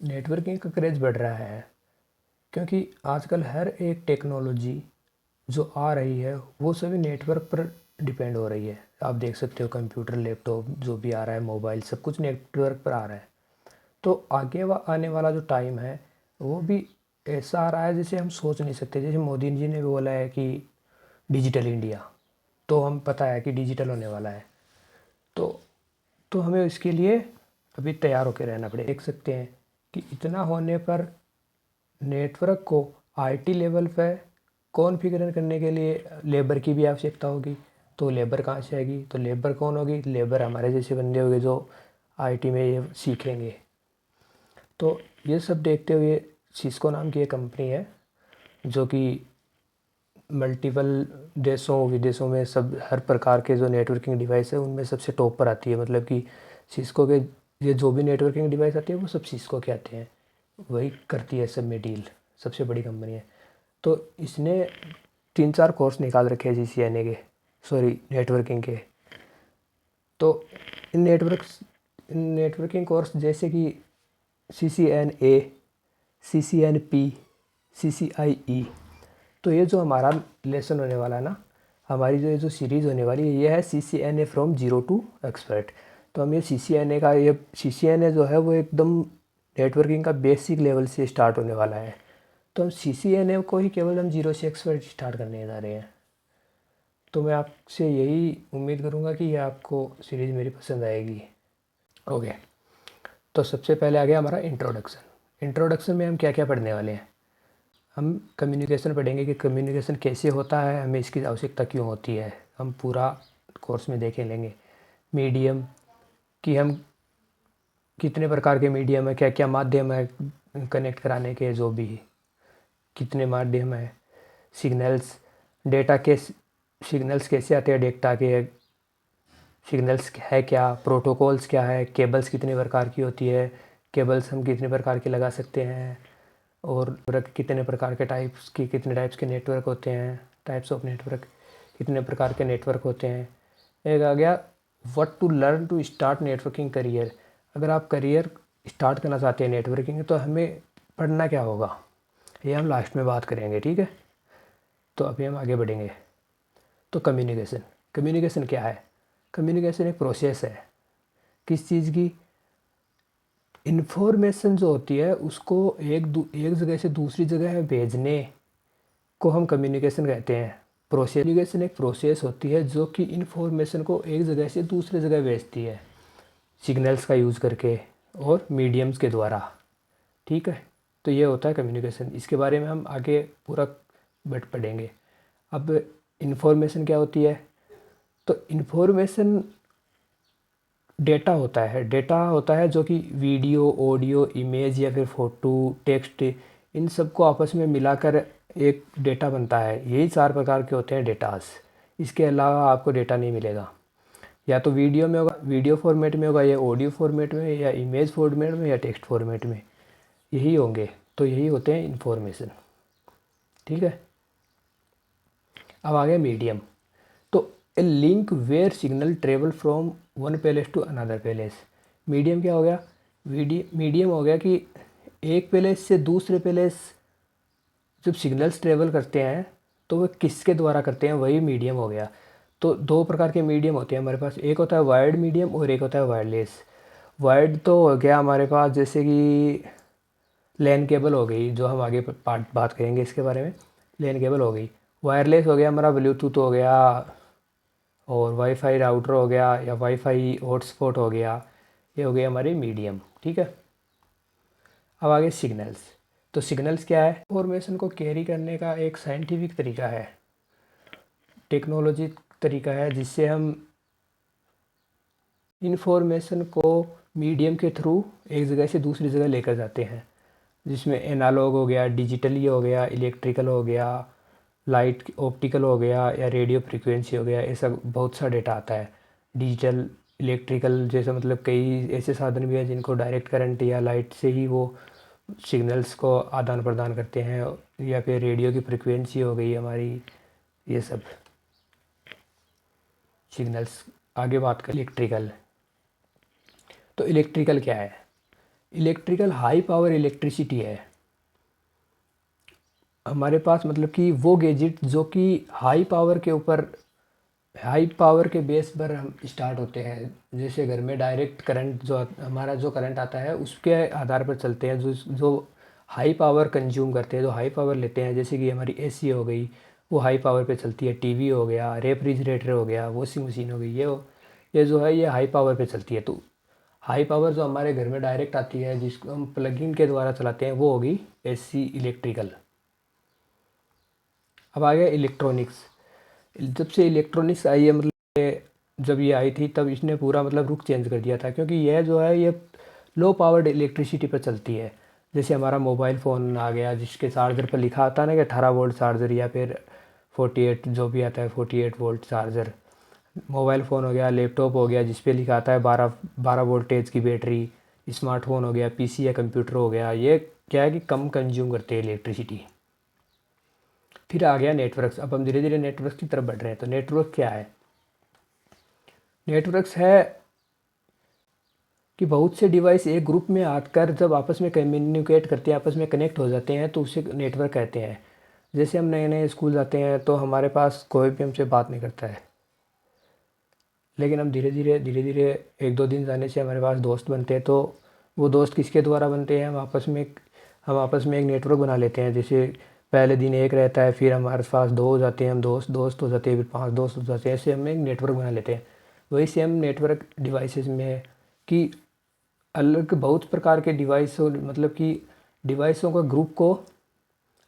Networking का craze बढ़ रहा है क्योंकि आजकल हर एक टेक्नोलॉजी जो आ रही है वो सभी नेटवर्क पर डिपेंड हो रही है। आप देख सकते हो कंप्यूटर, लैपटॉप जो भी आ रहा है, मोबाइल, सब कुछ नेटवर्क पर आ रहा है। तो आने वाला जो टाइम है वो भी ऐसा आ रहा है जिसे हम सोच नहीं सकते। जैसे मोदी जी ने भी बोला है कि डिजिटल इंडिया, तो हम पता है कि डिजिटल होने वाला है। तो तो हमें इसके लिए अभी तैयार होकर रहना पड़ेगा। देख सकते हैं कि इतना होने पर नेटवर्क को आईटी लेवल पे कॉन्फ़िगर करने के लिए लेबर की भी आवश्यकता होगी। तो लेबर कहाँ से आएगी? तो लेबर कौन होगी? लेबर हमारे जैसे बंदे होंगे जो आईटी में ये सीखेंगे। तो ये सब देखते हुए सिस्को नाम की एक कंपनी है जो कि मल्टीपल देशों विदेशों में सब हर प्रकार के जो नेटवर्किंग डिवाइस है उनमें सबसे टॉप पर आती है। मतलब कि सिस्को के ये जो भी नेटवर्किंग डिवाइस आती है वो सब सिस्को के आते हैं, वही करती है सब में डील। सबसे बड़ी कंपनी है। तो इसने 3-4 कोर्स निकाल रखे हैं जीसीएनए के, सॉरी नेटवर्किंग के। तो इन नेटवर्किंग कोर्स जैसे कि CCNA, CCNP, CCIE। तो ये जो हमारा लेसन होने वाला है ना, हमारी जो ये जो सीरीज़ होने वाली है ये है CCNA from zero to expert. तो हम ये CCNA जो है वो एकदम नेटवर्किंग का बेसिक लेवल से स्टार्ट होने वाला है। तो हम CCNA को ही केवल हम जीरो से एक्सपर्ट स्टार्ट करने जा रहे हैं। तो मैं आपसे यही उम्मीद करूँगा कि ये आपको सीरीज़ मेरी पसंद आएगी। ओके, तो सबसे पहले आ गया हमारा इंट्रोडक्शन। इंट्रोडक्शन में हम क्या क्या पढ़ने वाले हैं? हम कम्युनिकेशन पढ़ेंगे कि कम्युनिकेशन कैसे होता है, हमें इसकी आवश्यकता क्यों होती है, हम पूरा कोर्स में देखें लेंगे। मीडियम कि हम कितने प्रकार के मीडियम है, क्या क्या माध्यम है कनेक्ट कराने के, जो भी कितने माध्यम है। सिग्नल्स, डेटा के सिग्नल्स कैसे आते हैं, डेटा के सिग्नल्स है क्या, प्रोटोकॉल्स क्या है, केबल्स कितने प्रकार की होती है, केबल्स हम कितने प्रकार के लगा सकते हैं, और कितने प्रकार के कितने टाइप्स के नेटवर्क होते हैं, टाइप्स ऑफ नेटवर्क, कितने प्रकार के नेटवर्क होते हैं। एक आ गया what to learn to start networking career. अगर आप करियर स्टार्ट करना चाहते हैं नेटवर्किंग तो हमें पढ़ना क्या होगा, ये हम लास्ट में बात करेंगे, ठीक है। तो अभी हम आगे बढ़ेंगे। तो कम्युनिकेशन, कम्युनिकेशन क्या है? कम्युनिकेशन एक प्रोसेस है किस चीज़ की? इन्फॉर्मेशन जो होती है उसको एक जगह से दूसरी जगह भेजने को हम कम्युनिकेशन कहते हैं। कम्युनिकेशन एक प्रोसेस होती है जो कि इन्फॉर्मेशन को एक जगह से दूसरी जगह भेजती है, सिग्नल्स का यूज़ करके और मीडियम्स के द्वारा, ठीक है। तो ये होता है कम्युनिकेशन। इसके बारे में हम आगे पूरा पढ़ेंगे। अब इन्फॉर्मेशन क्या होती है? तो इन्फॉर्मेशन डेटा होता है जो कि वीडियो, ऑडियो, इमेज या फिर फ़ोटो, टेक्स्ट, इन सब को आपस में मिलाकर एक डेटा बनता है। यही 4 प्रकार के होते हैं डेटास। इसके अलावा आपको डेटा नहीं मिलेगा। या तो वीडियो में होगा, वीडियो फॉर्मेट में होगा, या ऑडियो फॉर्मेट में, या इमेज फॉर्मेट में, या टेक्स्ट फॉर्मेट में, यही होंगे। तो यही होते हैं इन्फॉर्मेशन, ठीक है। अब आ गया मीडियम। तो a link where signal travel from one place to another place. Medium क्या हो गया? मीडियम हो गया कि एक पैलेस से दूसरे पैलेस जब सिग्नल्स ट्रेवल करते हैं तो वो किसके द्वारा करते हैं, वही मीडियम हो गया। तो 2 प्रकार के मीडियम होते हैं हमारे पास, एक होता है वायर्ड मीडियम और एक होता है वायरलेस। वायर्ड तो हो गया हमारे पास जैसे कि लैन केबल हो गई, जो हम आगे बात करेंगे इसके बारे में। लैन केबल हो गई। वायरलेस हो गया हमारा ब्लूटूथ हो गया, और वाईफाई राउटर हो गया, या वाईफाई हॉटस्पॉट हो गया। ये हो गए हमारे मीडियम, ठीक है। अब आगे सिग्नल्स। तो सिग्नल्स क्या है? इंफॉर्मेशन को कैरी करने का एक साइंटिफिक तरीका है, टेक्नोलॉजी तरीका है, जिससे हम इंफॉर्मेशन को मीडियम के थ्रू एक जगह से दूसरी जगह लेकर जाते हैं। जिसमें एनालॉग हो गया, डिजिटली हो गया, इलेक्ट्रिकल हो गया, लाइट ऑप्टिकल हो गया, या रेडियो फ्रिक्वेंसी हो गया। ऐसा बहुत सा डेटा आता है। डिजिटल, इलेक्ट्रिकल जैसे मतलब कई ऐसे साधन भी हैं जिनको डायरेक्ट करंट या लाइट से ही वो सिग्नल्स को आदान प्रदान करते हैं। या फिर रेडियो की फ्रिक्वेंसी हो गई हमारी, ये सब सिग्नल्स। आगे बात करें इलेक्ट्रिकल। तो इलेक्ट्रिकल क्या है? इलेक्ट्रिकल हाई पावर इलेक्ट्रिसिटी है हमारे पास, मतलब कि वो गैजेट जो कि हाई पावर के बेस पर हम स्टार्ट होते हैं। जैसे घर में डायरेक्ट करंट जो हमारा जो करंट आता है उसके आधार पर चलते हैं, जो जो हाई पावर कंज्यूम करते हैं, जो हाई पावर लेते हैं। जैसे कि हमारी एसी हो गई, वो हाई पावर पे चलती है। टीवी हो गया, रेफ्रिजरेटर हो गया, वॉशिंग मशीन हो गई, ये जो है ये हाई पावर पे चलती है। तो हाई पावर जो हमारे घर में डायरेक्ट आती है, जिसको हम प्लग इन के द्वारा चलाते हैं, वो होगी एसी इलेक्ट्रिकल। अब आ गया इलेक्ट्रॉनिक्स। जब से इलेक्ट्रॉनिक्स आई है, मतलब जब ये आई थी तब इसने पूरा मतलब रुख चेंज कर दिया था, क्योंकि यह जो है ये लो पावर्ड इलेक्ट्रिसिटी पर चलती है। जैसे हमारा मोबाइल फ़ोन आ गया, जिसके चार्जर पर लिखा आता है ना कि 18 वोल्ट चार्जर, या फिर 48 जो भी आता है 48 वोल्ट चार्जर। मोबाइल फ़ोन हो गया, लैपटॉप हो गया, जिस पे लिखा आता है 12 वोल्टेज की बैटरी। स्मार्टफोन हो गया, पीसी या कंप्यूटर हो गया, ये क्या है कि कम कंज्यूम करते हैं इलेक्ट्रिसिटी। फिर आ गया नेटवर्क्स। अब हम धीरे धीरे नेटवर्क की तरफ बढ़ रहे हैं। तो नेटवर्क क्या है? नेटवर्क्स है कि बहुत से डिवाइस एक ग्रुप में आकर जब आपस में कम्युनिकेट करते हैं, आपस में कनेक्ट हो जाते हैं, तो उसे नेटवर्क कहते हैं। जैसे हम नए नए स्कूल जाते हैं तो हमारे पास कोई भी हमसे बात नहीं करता है, लेकिन हम धीरे धीरे 1-2 दिन जाने से हमारे पास दोस्त बनते हैं। तो वो दोस्त किसके द्वारा बनते हैं? हम आपस में एक नेटवर्क बना लेते हैं। जैसे पहले दिन एक रहता है, फिर हमारे पास दो हो जाते हैं, हम दोस्त दोस्त हो जाते हैं, फिर 5 दोस्त हो जाते हैं, ऐसे हम एक नेटवर्क बना लेते हैं। वही सेम नेटवर्क डिवाइसेस में है कि अलग बहुत प्रकार के डिवाइस, मतलब कि डिवाइसों का ग्रुप को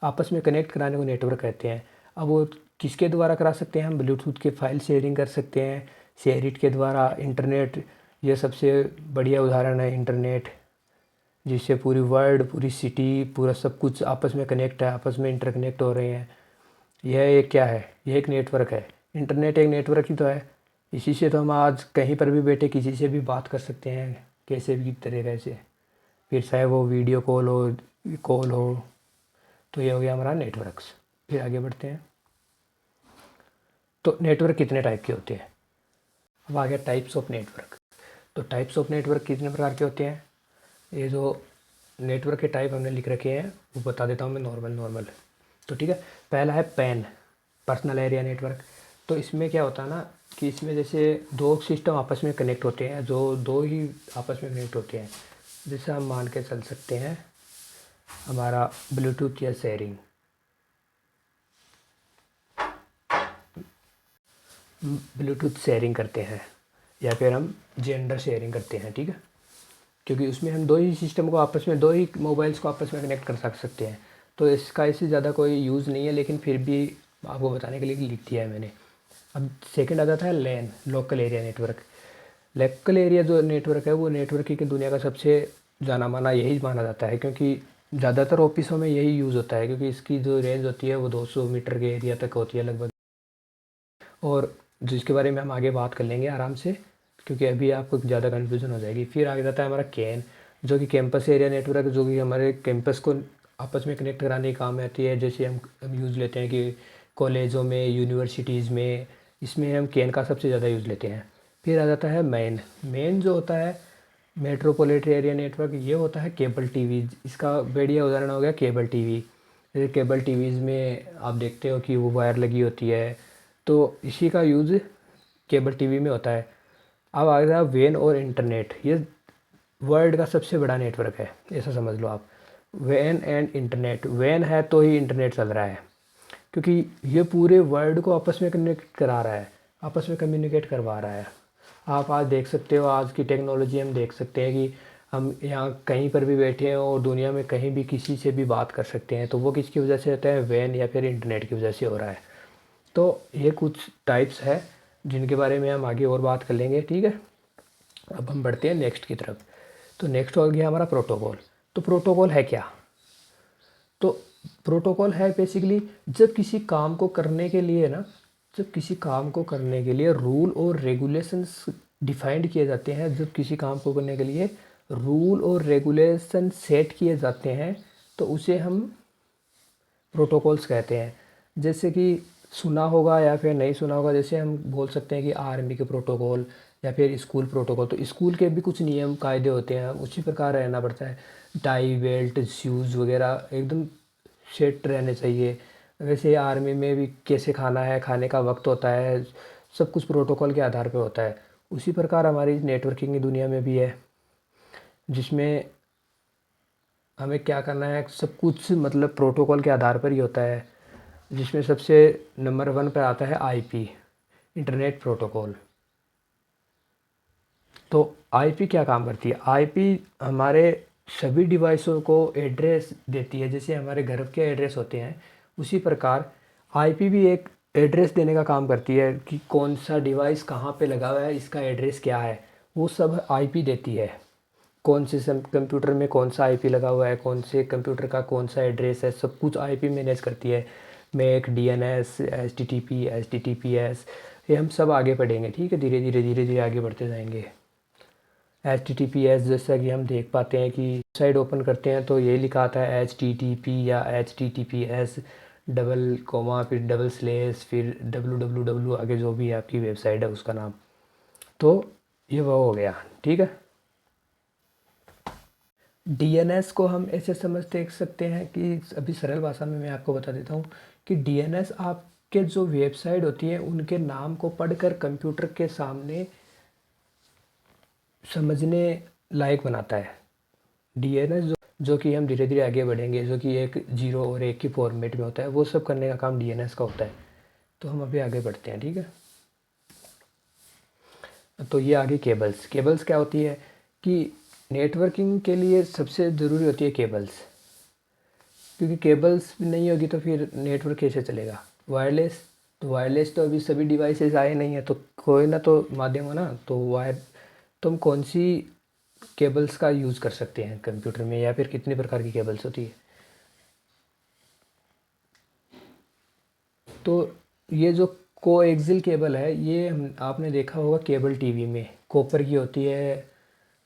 आपस में कनेक्ट कराने को नेटवर्क कहते हैं। अब वो किसके द्वारा करा सकते हैं? हम ब्लूटूथ के फाइल शेयरिंग कर सकते हैं, शेयरिट के द्वारा, इंटरनेट, ये सबसे बढ़िया उदाहरण है इंटरनेट, जिससे पूरी वर्ल्ड, पूरी सिटी, पूरा सब कुछ आपस में कनेक्ट है, आपस में इंटरकनेक्ट हो रहे हैं। यह एक क्या है? यह एक नेटवर्क है। इंटरनेट एक नेटवर्क ही तो है। इसी से तो हम आज कहीं पर भी बैठे किसी से भी बात कर सकते हैं, कैसे भी तरीके से, फिर चाहे वो वीडियो कॉल हो। तो ये हो गया हमारा नेटवर्क्स। फिर आगे बढ़ते हैं। तो नेटवर्क कितने टाइप के होते हैं? अब आ गया टाइप्स ऑफ नेटवर्क। तो टाइप्स ऑफ नेटवर्क कितने प्रकार के होते हैं? ये जो नेटवर्क के टाइप हमने लिख रखे हैं वो बता देता हूँ मैं, नॉर्मल नॉर्मल। तो ठीक है, पहला है पैन, पर्सनल एरिया नेटवर्क। तो इसमें क्या होता है ना कि इसमें जैसे दो सिस्टम आपस में कनेक्ट होते हैं, जो दो ही आपस में कनेक्ट होते हैं। जैसे हम मान के चल सकते हैं हमारा ब्लूटूथ या शेयरिंग, ब्लूटूथ शेयरिंग करते हैं, या फिर हम जेंडर शेयरिंग करते हैं, ठीक है। क्योंकि उसमें हम दो ही सिस्टम को आपस में, दो ही मोबाइल्स को आपस में कनेक्ट कर सकते हैं। तो इसका इससे ज़्यादा कोई यूज़ नहीं है, लेकिन फिर भी आपको बताने के लिए लिख दिया है मैंने। अब सेकंड आ जाता है LAN, local area network. Local area जो नेटवर्क है वो नेटवर्क की दुनिया का सबसे जाना माना यही माना जाता है, क्योंकि ज़्यादातर ऑफिसों में यही यूज़ होता है, क्योंकि इसकी जो रेंज होती है वो 200 मीटर के एरिया तक होती है लगभग। और जिसके बारे में हम आगे बात कर लेंगे आराम से, क्योंकि अभी आपको ज़्यादा कन्फ्यूज़न हो जाएगी। फिर आगे जाता है हमारा कैन, जो कि कैंपस एरिया नेटवर्क, जो कि हमारे कैंपस को आपस में कनेक्ट कराने के काम में आती है। जैसे हम यूज़ लेते हैं कि कॉलेजों में, यूनिवर्सिटीज़ में, इसमें हम कैन का सबसे ज़्यादा यूज़ लेते हैं। फिर आ जाता है मेन। मेन जो होता है मेट्रोपॉलिटन एरिया नेटवर्क, ये होता है केबल टीवी। इसका बढ़िया उदाहरण हो गया केबल टीवी। जैसे केबल टीवीज़ में आप देखते हो कि वो वायर लगी होती है, तो इसी का यूज़ केबल टीवी में होता है। अब आ गया वैन और इंटरनेट। ये वर्ल्ड का सबसे बड़ा नेटवर्क है, ऐसा समझ लो आप। वैन एंड इंटरनेट, वैन है तो ही इंटरनेट चल रहा है, क्योंकि ये पूरे वर्ल्ड को आपस में कनेक्ट करा रहा है, आपस में कम्युनिकेट करवा रहा है। आप आज देख सकते हो, आज की टेक्नोलॉजी हम देख सकते हैं कि हम यहाँ कहीं पर भी बैठे हैं और दुनिया में कहीं भी किसी से भी बात कर सकते हैं। तो वो किसकी वजह से होता है? वैन या फिर इंटरनेट की वजह से हो रहा है। तो ये कुछ टाइप्स है जिनके बारे में हम आगे और बात कर लेंगे, ठीक है। अब हम बढ़ते हैं नेक्स्ट की तरफ। तो नेक्स्ट हो गया हमारा प्रोटोकॉल। तो प्रोटोकॉल है क्या? तो प्रोटोकॉल है बेसिकली जब किसी काम को करने के लिए ना, जब किसी काम को करने के लिए रूल और रेगुलेशंस डिफाइंड किए जाते हैं, जब किसी काम को करने के लिए रूल और रेगुलेशन सेट किए जाते हैं, तो उसे हम प्रोटोकॉल्स कहते हैं। जैसे कि सुना होगा या फिर नहीं सुना होगा, जैसे हम बोल सकते हैं कि आर्मी के प्रोटोकॉल, या फिर स्कूल प्रोटोकॉल, तो स्कूल के भी कुछ नियम कायदे होते हैं, उसी प्रकार रहना पड़ता है। टाई बेल्ट शूज़ वगैरह एकदम सेट रहने चाहिए। वैसे आर्मी में भी कैसे खाना है, खाने का वक्त होता है, सब कुछ प्रोटोकॉल के आधार पर होता है। उसी प्रकार हमारी नेटवर्किंग की दुनिया में भी है, जिसमें हमें क्या करना है, सब कुछ मतलब प्रोटोकॉल के आधार पर ही होता है। जिसमें सबसे नंबर 1 पर आता है आईपी, इंटरनेट प्रोटोकॉल। तो आईपी क्या काम करती है? आईपी हमारे सभी डिवाइसों को एड्रेस देती है, जैसे हमारे घर के एड्रेस होते हैं उसी प्रकार आईपी भी एक एड्रेस देने का काम करती है कि कौन सा डिवाइस कहाँ पे लगा हुआ है, इसका एड्रेस क्या है, वो सब आईपी देती है। कौन से कंप्यूटर में कौन सा आईपी लगा हुआ है, कौन से कंप्यूटर का कौन सा एड्रेस है, सब कुछ आईपी मैनेज करती है। मैक, डीएनएस, एचटीटीपी, एचटीटीपीएस, ये हम सब आगे पढ़ेंगे, ठीक है, धीरे धीरे आगे बढ़ते जाएंगे। एच जैसा कि हम देख पाते हैं कि साइट ओपन करते हैं तो ये लिखा आता है HTTP या HTTPS डबल कोमा फिर डबल स्लेस फिर www, आगे जो भी आपकी वेबसाइट है उसका नाम। तो ये वो हो गया, ठीक है। डीएनएस को हम ऐसे समझ देख सकते हैं कि अभी सरल भाषा में मैं आपको बता देता हूँ कि डीएनएस आपके जो वेबसाइट होती है उनके नाम को पढ़कर कंप्यूटर के सामने समझने लायक बनाता है। डीएनएस जो कि हम धीरे धीरे आगे बढ़ेंगे, जो कि एक 0 और 1 की फॉर्मेट में होता है, वो सब करने का काम डीएनएस का होता है। तो हम अभी आगे बढ़ते हैं, ठीक है। तो ये आगे केबल्स क्या होती है कि नेटवर्किंग के लिए सबसे ज़रूरी होती है केबल्स, क्योंकि केबल्स नहीं होगी तो फिर नेटवर्क कैसे चलेगा। वायरलेस तो अभी सभी डिवाइसेस आए नहीं है, तो कोई ना तो माध्यम हो ना, तो तो हम कौन सी केबल्स का यूज़ कर सकते हैं कंप्यूटर में, या फिर कितने प्रकार की केबल्स होती है। तो ये जो कोएक्सियल केबल है, ये आपने देखा होगा केबल टीवी में कॉपर की होती है,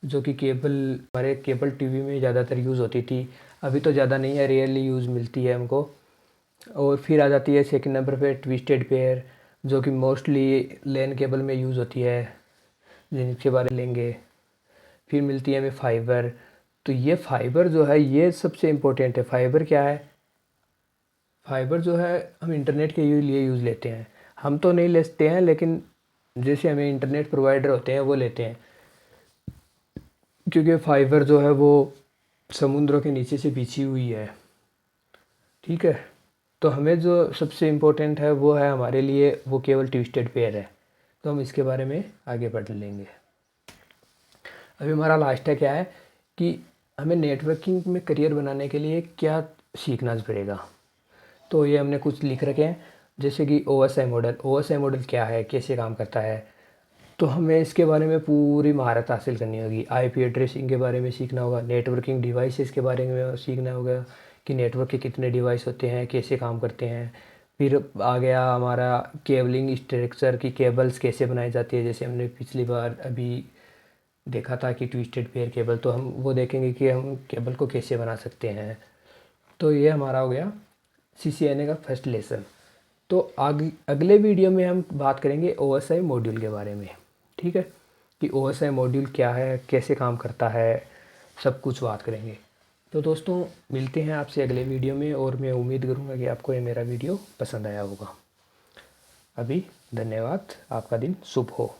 जो कि हमारे केबल टीवी में ज़्यादातर यूज़ होती थी। अभी तो ज़्यादा नहीं है, रेयरली यूज़ मिलती है हमको। और फिर आ जाती है सेकंड नंबर पे ट्विस्टेड पेयर, जो कि मोस्टली लैन केबल में यूज़ होती है, जिनके बारे में लेंगे। फिर मिलती है हमें फाइबर। तो ये फाइबर जो है ये सबसे इम्पोर्टेंट है। फाइबर क्या है? फाइबर जो है हम इंटरनेट के लिए यूज़ लेते हैं। हम तो नहीं लेते हैं, लेकिन जैसे हमें इंटरनेट प्रोवाइडर होते हैं वो लेते हैं, क्योंकि फाइबर जो है वो समुद्रों के नीचे से बिछी हुई है, ठीक है। तो हमें जो सबसे इम्पोर्टेंट है वो है हमारे लिए, वो केवल ट्विस्टेड पेयर है। तो हम इसके बारे में आगे पढ़ लेंगे। अभी हमारा लास्ट है क्या है कि हमें नेटवर्किंग में करियर बनाने के लिए क्या सीखना पड़ेगा। तो ये हमने कुछ लिख रखे हैं, जैसे कि OSI मॉडल क्या है, कैसे काम करता है। तो हमें इसके बारे में पूरी महारत हासिल करनी होगी। आईपी एड्रेसिंग के बारे में सीखना होगा, नेटवर्किंग डिवाइसेस के बारे में सीखना होगा कि नेटवर्क के कितने डिवाइस होते हैं, कैसे काम करते हैं। फिर आ गया हमारा केबलिंग स्ट्रक्चर की केबल्स कैसे बनाई जाती है, जैसे हमने पिछली बार अभी देखा था कि ट्विस्टेड पेयर केबल, तो हम वो देखेंगे कि हम केबल को कैसे बना सकते हैं। तो ये हमारा हो गया CCNA का फर्स्ट लेसन। तो अगले वीडियो में हम बात करेंगे OSI मॉड्यूल के बारे में, ठीक है, कि OSI मॉड्यूल क्या है, कैसे काम करता है, सब कुछ बात करेंगे। तो दोस्तों मिलते हैं आपसे अगले वीडियो में, और मैं उम्मीद करूँगा कि आपको ये मेरा वीडियो पसंद आया होगा। अभी धन्यवाद, आपका दिन शुभ हो।